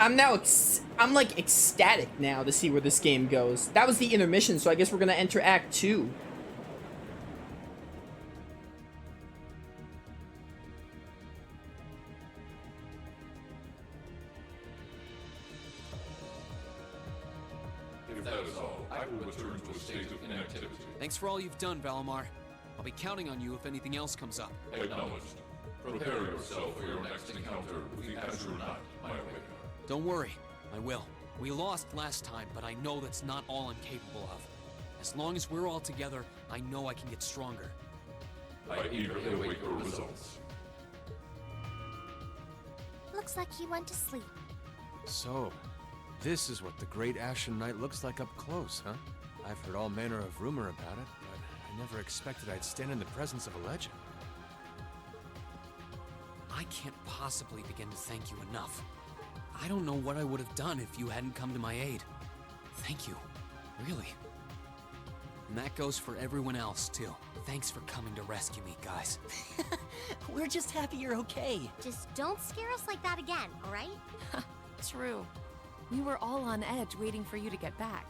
I'm like ecstatic now to see where this game goes. That was the intermission, so I guess we're gonna enter Act 2. If that is all, I will return to a state of inactivity. Thanks for all you've done, Valimar. I'll be counting on you if anything else comes up. Acknowledged. Prepare yourself for your next encounter with the Azure Knight, my awakener. Don't worry, I will. We lost last time, but I know that's not all I'm capable of. As long as we're all together, I know I can get stronger. I eagerly await your results. Looks like he went to sleep. So, this is what the Great Ashen Knight looks like up close, huh? I've heard all manner of rumor about it, but I never expected I'd stand in the presence of a legend. I can't possibly begin to thank you enough. I don't know what I would have done if you hadn't come to my aid. Thank you. Really. And that goes for everyone else, too. Thanks for coming to rescue me, guys. We're just happy you're okay. Just don't scare us like that again, alright? True. We were all on edge waiting for you to get back.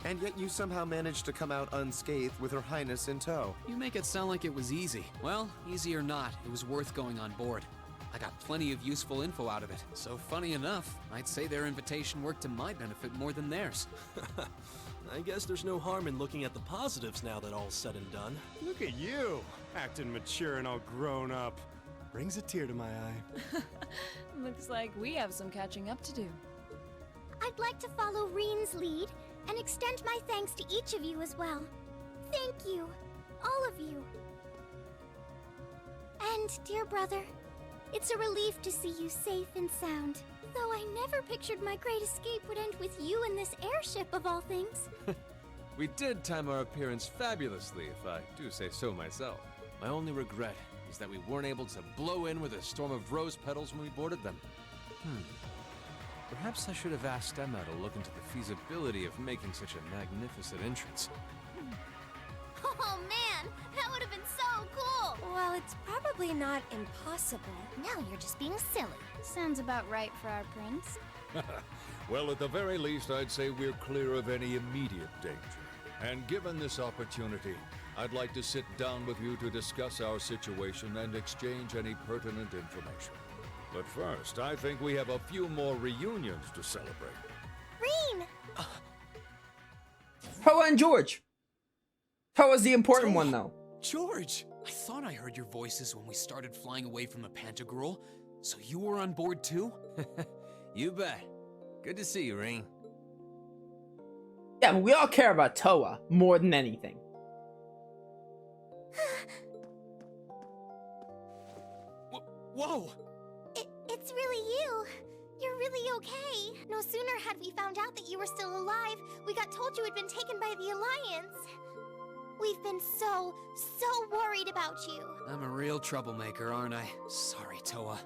And yet you somehow managed to come out unscathed with Her Highness in tow. You make it sound like it was easy. Well, easy or not, it was worth going on board. I got plenty of useful info out of it. So funny enough, I'd say their invitation worked to my benefit more than theirs. I guess there's no harm in looking at the positives now that all's said and done. Look at you, acting mature and all grown up. Brings a tear to my eye. Looks like we have some catching up to do. I'd like to follow Reen's lead and extend my thanks to each of you as well. Thank you, all of you. And, dear brother, it's a relief to see you safe and sound. Though I never pictured my great escape would end with you in this airship of all things. We did time our appearance fabulously, if I do say so myself. My only regret is that we weren't able to blow in with a storm of rose petals when we boarded them. Perhaps I should have asked Emma to look into the feasibility of making such a magnificent entrance. Oh man, that would have been so cool! Well, it's probably not impossible. Now you're just being silly. Sounds about right for our prince. Well, at the very least, I'd say we're clear of any immediate danger. And given this opportunity, I'd like to sit down with you to discuss our situation and exchange any pertinent information. But first, I think we have a few more reunions to celebrate. Reen! Towa and George. Towa's the important one, though. George! I thought I heard your voices when we started flying away from the Pantagruel. So you were on board too? You bet. Good to see you, Reen. Yeah, but we all care about Towa more than anything. Whoa! It's really you. You're really okay. No sooner had we found out that you were still alive, we got told you had been taken by the Alliance. We've been so worried about you. I'm a real troublemaker, aren't I? Sorry, Towa.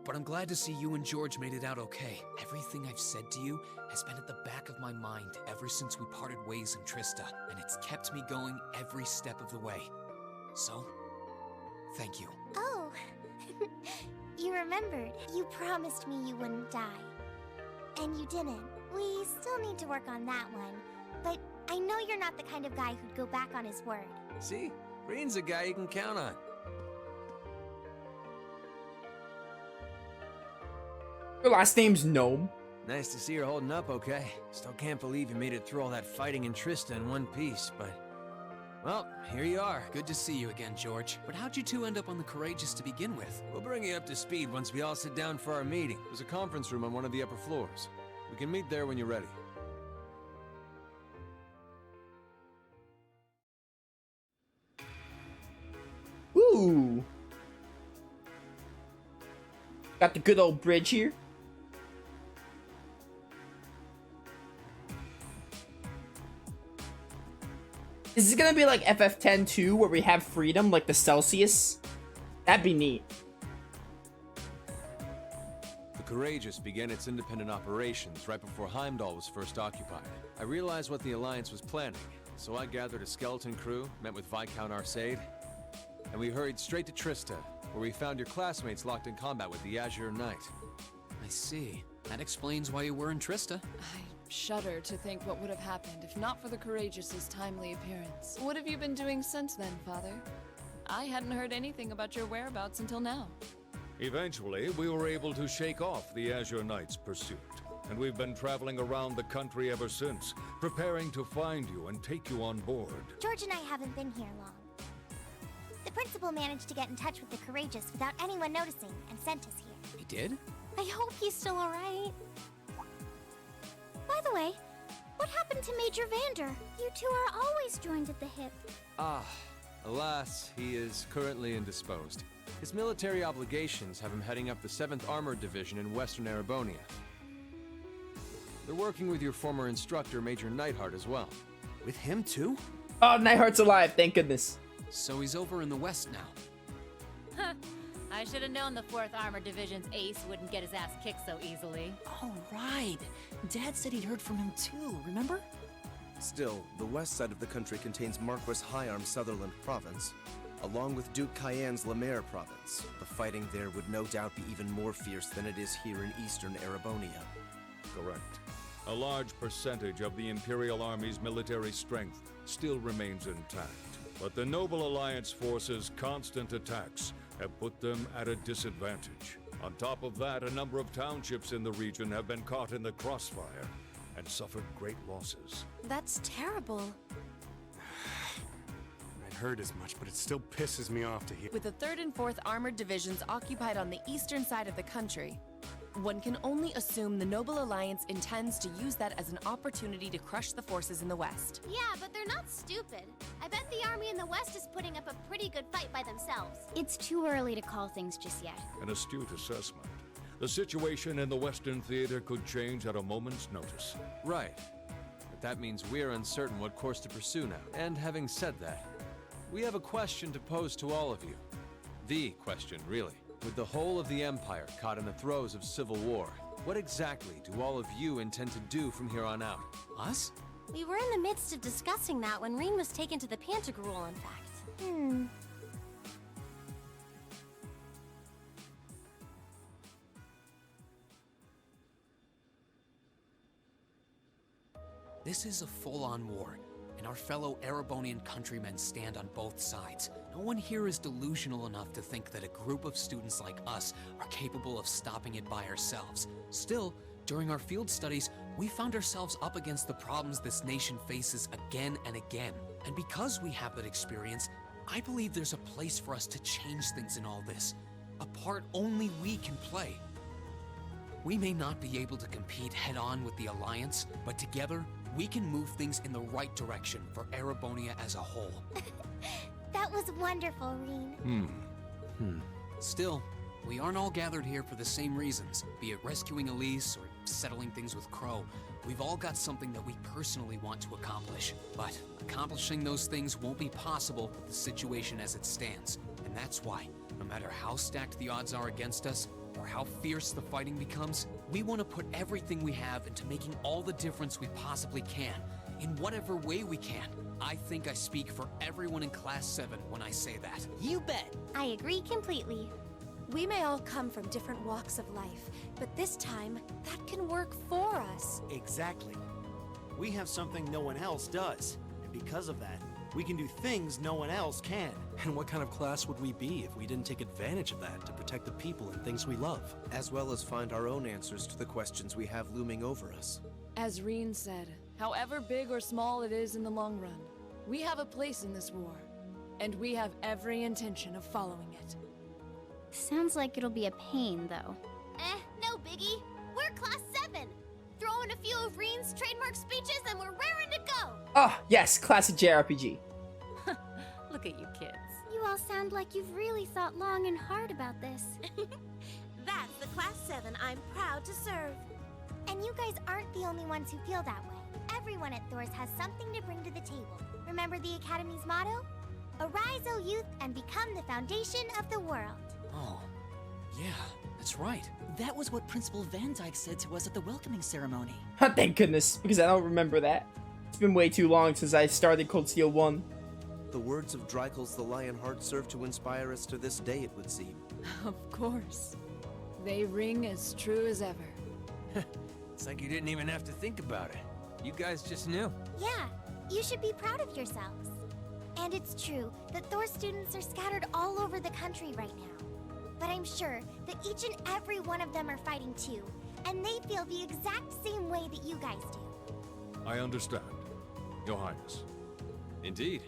But I'm glad to see you and George made it out okay. Everything I've said to you has been at the back of my mind ever since we parted ways in Trista, and it's kept me going every step of the way. So, thank you. Oh, you remembered. You promised me you wouldn't die. And you didn't. We still need to work on that one. But I know you're not the kind of guy who'd go back on his word. See? Reen's a guy you can count on. Your last name's Gnome. Nice to see you're holding up okay. Still can't believe you made it through all that fighting in Trista in one piece, but... well, here you are. Good to see you again, George. But how'd you two end up on the Courageous to begin with? We'll bring you up to speed once we all sit down for our meeting. There's a conference room on one of the upper floors. We can meet there when you're ready. Ooh. Got the good old bridge here. Is this gonna be like FF10 2 where we have freedom like the Celsius? That'd be neat. The Courageous began its independent operations right before Heimdall was first occupied. I realized what the Alliance was planning, so I gathered a skeleton crew, met with Viscount Arcade, and we hurried straight to Trista, where we found your classmates locked in combat with the Azure Knight. I see. That explains why you were in Trista. I shudder to think what would have happened if not for the Courageous' timely appearance. What have you been doing since then, Father? I hadn't heard anything about your whereabouts until now. Eventually, we were able to shake off the Azure Knight's pursuit, and we've been traveling around the country ever since, preparing to find you and take you on board. George and I haven't been here long. The principal managed to get in touch with the Courageous without anyone noticing and sent us here. He did? I hope he's still alright. By the way, what happened to Major Vander? You two are always joined at the hip. Alas, he is currently indisposed. His military obligations have him heading up the 7th Armored Division in Western Erebonia. They're working with your former instructor, Major Neidhart, as well. With him too? Oh, Neidhart's alive, thank goodness. So he's over in the west now. I should have known the 4th Armored Division's ace wouldn't get his ass kicked so easily. Oh, right. Dad said he'd heard from him too, remember? Still, the west side of the country contains Marquis Hyarm's Sutherland province, along with Duke Cayenne's Lemaire province. The fighting there would no doubt be even more fierce than it is here in eastern Erebonia. Correct. A large percentage of the Imperial Army's military strength still remains intact, but the Noble Alliance forces' constant attacks have put them at a disadvantage. On top of that, a number of townships in the region have been caught in the crossfire and suffered great losses. That's terrible. I'd heard as much, but it still pisses me off to hear. With the 3rd and 4th Armored Divisions occupied on the eastern side of the country, one can only assume the Noble Alliance intends to use that as an opportunity to crush the forces in the west. Yeah, but they're not stupid. I bet the army in the west is putting up a pretty good fight by themselves. It's too early to call things just yet. An astute assessment. The situation in the Western Theater could change at a moment's notice. Right. But that means we're uncertain what course to pursue now. And having said that, we have a question to pose to all of you. The question, really. With the whole of the Empire caught in the throes of civil war, what exactly do all of you intend to do from here on out? Us? We were in the midst of discussing that when Reen was taken to the Pantagruel, in fact. This is a full-on war, and our fellow Erebonian countrymen stand on both sides. No one here is delusional enough to think that a group of students like us are capable of stopping it by ourselves. Still, during our field studies, we found ourselves up against the problems this nation faces again and again. And because we have that experience, I believe there's a place for us to change things in all this. A part only we can play. We may not be able to compete head-on with the Alliance, but together, we can move things in the right direction for Erebonia as a whole. That was wonderful, Reen. Still, we aren't all gathered here for the same reasons, be it rescuing Elise or settling things with Crow. We've all got something that we personally want to accomplish, but accomplishing those things won't be possible with the situation as it stands. And that's why, no matter how stacked the odds are against us, or how fierce the fighting becomes, we want to put everything we have into making all the difference we possibly can, in whatever way we can. I think I speak for everyone in Class 7 when I say that. You bet! I agree completely. We may all come from different walks of life, but this time, that can work for us. Exactly. We have something no one else does, and because of that, we can do things no one else can. And what kind of class would we be if we didn't take advantage of that to protect the people and things we love? As well as find our own answers to the questions we have looming over us. As Reen said, however big or small it is in the long run, we have a place in this war, and we have every intention of following it. Sounds like it'll be a pain, though. No biggie. We're Class 7. Throw in a few of Reen's trademark speeches and we're raring to go. Oh, yes, classic JRPG. Look at you kids. You all sound like you've really thought long and hard about this. That's the Class 7 I'm proud to serve. And you guys aren't the only ones who feel that way. Everyone at Thor's has something to bring to the table. Remember the Academy's motto? Arise, O youth, and become the foundation of the world. Oh, yeah, that's right. That was what Principal Van Dyke said to us at the welcoming ceremony. Thank goodness, because I don't remember that. It's been way too long since I started Cold Steel 1. The words of Dreikel's the Lionheart serve to inspire us to this day, it would seem. Of course. They ring as true as ever. It's like you didn't even have to think about it. You guys just knew. Yeah, you should be proud of yourselves. And it's true that Thor students are scattered all over the country right now. But I'm sure that each and every one of them are fighting too, and they feel the exact same way that you guys do. I understand, Your Highness. Indeed.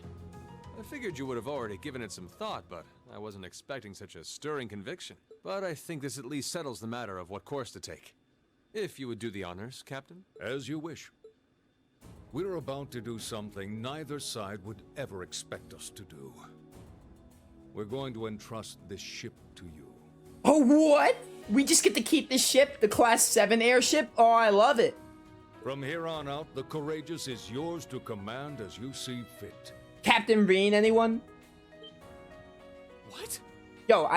I figured you would have already given it some thought, but I wasn't expecting such a stirring conviction. But I think this at least settles the matter of what course to take. If you would do the honors, Captain. As you wish. We're about to do something neither side would ever expect us to do. We're going to entrust this ship to you. Oh, what? We just get to keep this ship, the Class 7 airship? Oh, I love it. From here on out, the Courageous is yours to command as you see fit. Captain Reen, anyone? What? Yo,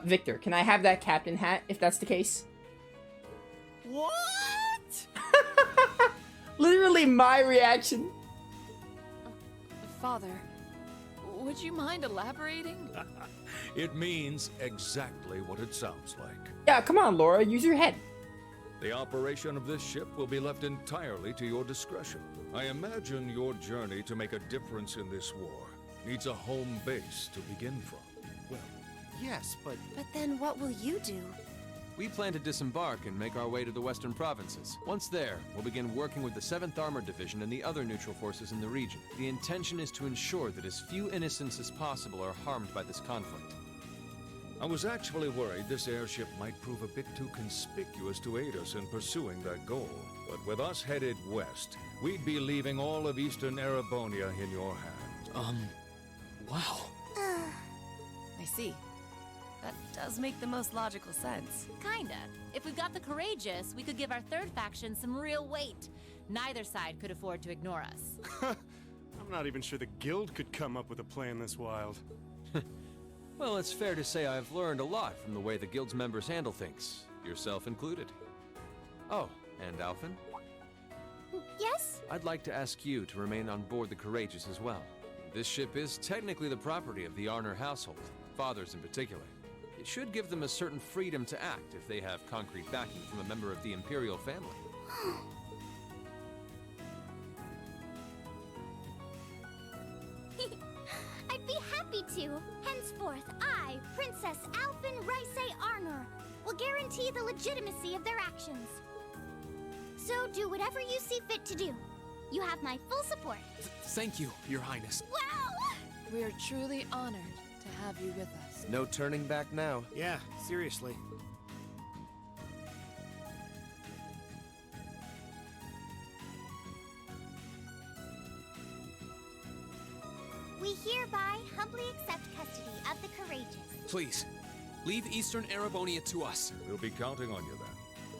Victor, can I have that captain hat, if that's the case? What? Literally my reaction. Father, would you mind elaborating? It means exactly what it sounds like. Yeah, come on, Laura, use your head. The operation of this ship will be left entirely to your discretion. I imagine your journey to make a difference in this war needs a home base to begin from. Well, yes, but... But then what will you do? We plan to disembark and make our way to the western provinces. Once there, we'll begin working with the 7th Armored Division and the other neutral forces in the region. The intention is to ensure that as few innocents as possible are harmed by this conflict. I was actually worried this airship might prove a bit too conspicuous to aid us in pursuing that goal. But with us headed west, we'd be leaving all of Eastern Erebonia in your hands. Wow. I see. That does make the most logical sense. Kinda. If we've got the Courageous, we could give our third faction some real weight. Neither side could afford to ignore us. I'm not even sure the guild could come up with a plan this wild. Well, it's fair to say I've learned a lot from the way the guild's members handle things, yourself included. Oh, and Alphen? Yes? I'd like to ask you to remain on board the Courageous as well. This ship is technically the property of the Arner household, fathers in particular. It should give them a certain freedom to act if they have concrete backing from a member of the Imperial family. I'd be happy to. Henceforth, I, Princess Alphen Rice Arner, will guarantee the legitimacy of their actions. So do whatever you see fit to do. You have my full support. Thank you, Your Highness. Wow! We are truly honored to have you with us. No turning back now. Yeah, seriously. We hereby humbly accept custody of the Courageous. Please, leave Eastern Erebonia to us. We'll be counting on you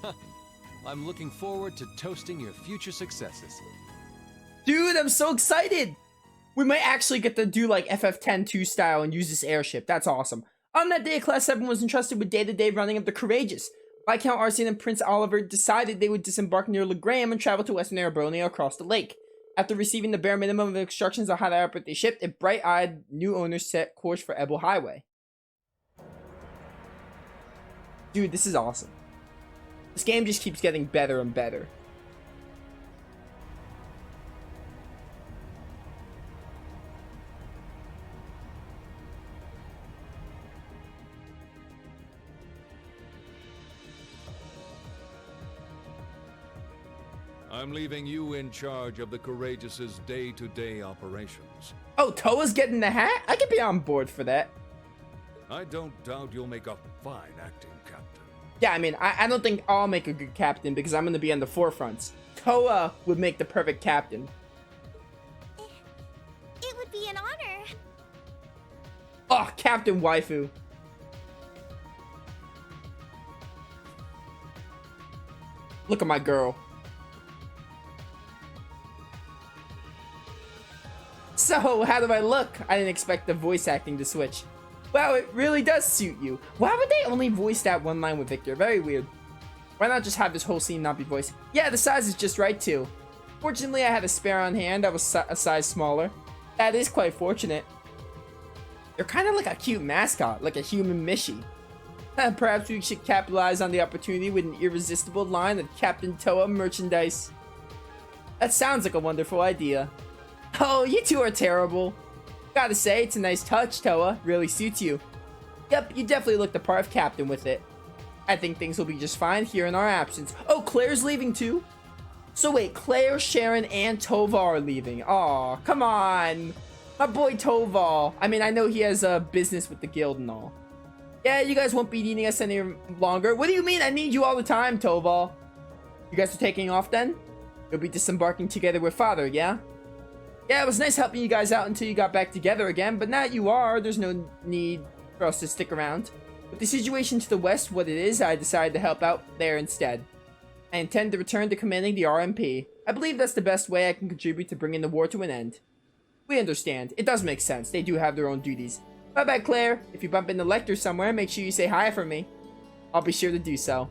then. I'm looking forward to toasting your future successes. Dude, I'm so excited! We might actually get to do like FF10-2 style and use this airship. That's awesome. On that day, Class 7 was entrusted with day-to-day running of the Courageous. Viscount Arsene and Prince Oliver decided they would disembark near Legram and travel to Western Erebonia across the lake. After receiving the bare minimum of instructions on how to operate the ship, the bright-eyed new owners set course for Ebel Highway. Dude, this is awesome. This game just keeps getting better and better. I'm leaving you in charge of the Courageous's day-to-day operations. Oh, Towa's getting the hat? I could be on board for that. I don't doubt you'll make a fine acting captain. Yeah, I mean, I don't think I'll make a good captain because I'm going to be on the forefronts. Towa would make the perfect captain. It would be an honor. Oh, Captain Waifu. Look at my girl. So, how do I look? I didn't expect the voice acting to switch. Wow, it really does suit you. Why would they only voice that one line with Victor? Very weird. Why not just have this whole scene not be voiced? Yeah, the size is just right too. Fortunately, I had a spare on hand that was a size smaller. That is quite fortunate. You're kind of like a cute mascot, like a human Mishi. Perhaps we should capitalize on the opportunity with an irresistible line of Captain Towa merchandise. That sounds like a wonderful idea. Oh, you two are terrible. Gotta say, it's a nice touch, Towa. Really suits you. Yep, you definitely look the part of Captain with it. I think things will be just fine here in our absence. Oh, Claire's leaving too? So wait, Claire, Sharon, and Towa are leaving. Aw, come on. My boy Towa. I mean, I know he has a business with the guild and all. Yeah, you guys won't be needing us any longer. What do you mean? I need you all the time, Towa. You guys are taking off then? You'll be disembarking together with Father, yeah? Yeah, it was nice helping you guys out until you got back together again, but now you are, there's no need for us to stick around. With the situation to the west what it is, I decided to help out there instead. I intend to return to commanding the RMP. I believe that's the best way I can contribute to bringing the war to an end. We understand. It does make sense. They do have their own duties. Bye-bye, Claire. If you bump into Lecter somewhere, make sure you say hi for me. I'll be sure to do so.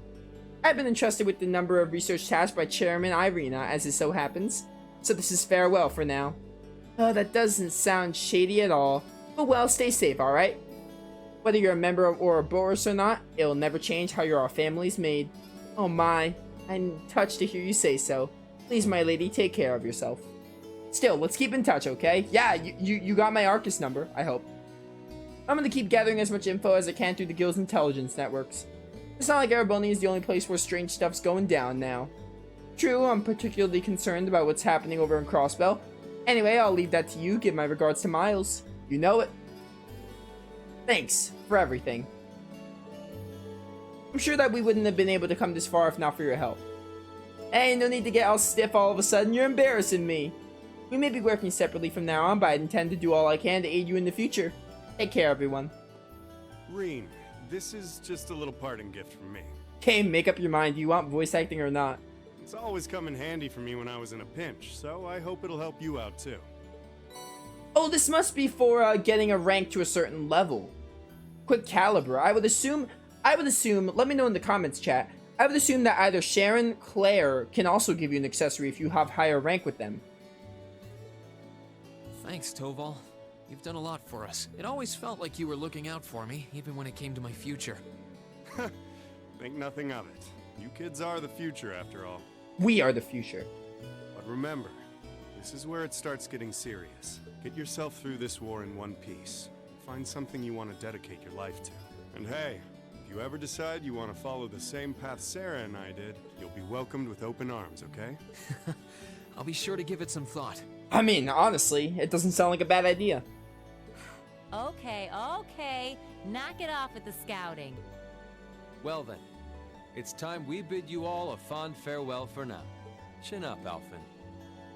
I've been entrusted with the number of research tasks by Chairman Irina, as it so happens. So this is farewell for now. Oh, that doesn't sound shady at all. But well, stay safe, alright? Whether you're a member of Ouroboros or not, it'll never change how your family's made. Oh my, I'm touched to hear you say so. Please, my lady, take care of yourself. Still, let's keep in touch, okay? Yeah, you got my Arcus number, I hope. I'm gonna keep gathering as much info as I can through the guild's intelligence networks. It's not like Ereboni is the only place where strange stuff's going down now. True, I'm particularly concerned about what's happening over in Crossbell. Anyway, I'll leave that to you. Give my regards to Miles. You know it. Thanks for everything. I'm sure that we wouldn't have been able to come this far if not for your help. Hey, no need to get all stiff all of a sudden. You're embarrassing me. We may be working separately from now on, but I intend to do all I can to aid you in the future. Take care, everyone. Reen, this is just a little parting gift from me. Okay, make up your mind. Do you want voice acting or not? It's always come in handy for me when I was in a pinch, so I hope it'll help you out too. Oh, this must be for getting a rank to a certain level. Quick caliber. I would assume, let me know in the comments, chat. I would assume that either Sharon, Claire can also give you an accessory if you have higher rank with them. Thanks, Toval. You've done a lot for us. It always felt like you were looking out for me, even when it came to my future. Think nothing of it. You kids are the future, after all. We are the future. But remember, this is where it starts getting serious. Get yourself through this war in one piece. Find something you want to dedicate your life to. And hey, if you ever decide you want to follow the same path Sarah and I did, you'll be welcomed with open arms, okay? I'll be sure to give it some thought. I mean, honestly, it doesn't sound like a bad idea. Okay, knock it off with the scouting. Well then, it's time we bid you all a fond farewell for now. Chin up, Alphen.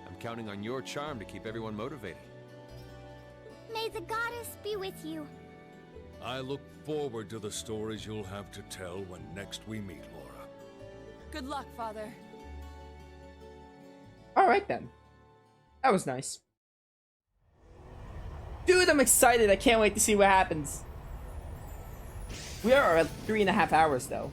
I'm counting on your charm to keep everyone motivated. May the goddess be with you. I look forward to the stories you'll have to tell when next we meet, Laura. Good luck, Father. Alright then. That was nice. Dude, I'm excited. I can't wait to see what happens. We are at 3.5 hours though.